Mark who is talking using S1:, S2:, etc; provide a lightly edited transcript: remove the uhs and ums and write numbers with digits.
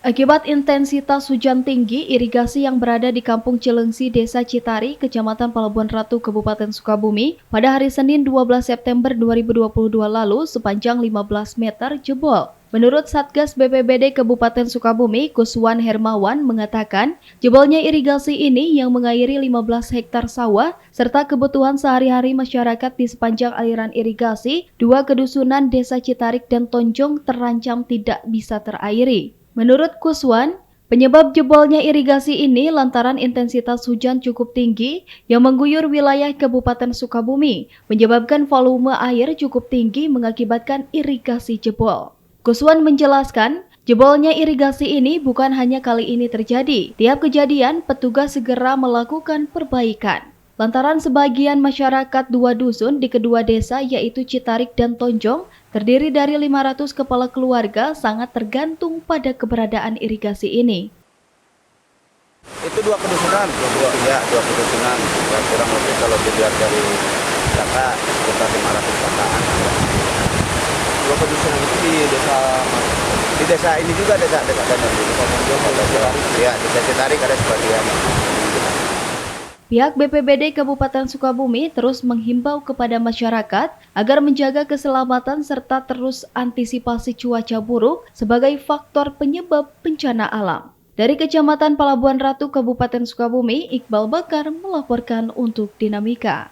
S1: Akibat intensitas hujan tinggi, irigasi yang berada di Kampung Cilengsi, Desa Citari, Kecamatan Pelabuhan Ratu, Kabupaten Sukabumi, pada hari Senin 12 September 2022 lalu sepanjang 15 meter jebol. Menurut Satgas BPBD Kabupaten Sukabumi, Kuswan Hermawan mengatakan, jebolnya irigasi ini yang mengairi 15 hektar sawah serta kebutuhan sehari-hari masyarakat di sepanjang aliran irigasi, dua kedusunan Desa Citarik dan Tonjong terancam tidak bisa terairi. Menurut Kuswan, penyebab jebolnya irigasi ini lantaran intensitas hujan cukup tinggi yang mengguyur wilayah Kabupaten Sukabumi, menyebabkan volume air cukup tinggi mengakibatkan irigasi jebol. Kuswan menjelaskan, jebolnya irigasi ini bukan hanya kali ini terjadi. Tiap kejadian, petugas segera melakukan perbaikan. Lantaran sebagian masyarakat dua dusun di kedua desa yaitu Citarik dan Tonjong terdiri dari 500 kepala keluarga sangat tergantung pada keberadaan irigasi ini.
S2: Itu dua kedusunan, dua kedusunan. Kurang lebih kalau dilihat dari data sekitar 500 kakak.
S3: Dua kedusunan itu
S2: di desa ini juga desa Citarik ada sebagian.
S1: Pihak BPBD Kabupaten Sukabumi terus menghimbau kepada masyarakat agar menjaga keselamatan serta terus antisipasi cuaca buruk sebagai faktor penyebab bencana alam. Dari Kecamatan Pelabuhan Ratu, Kabupaten Sukabumi, Iqbal Bakar melaporkan untuk Dinamika.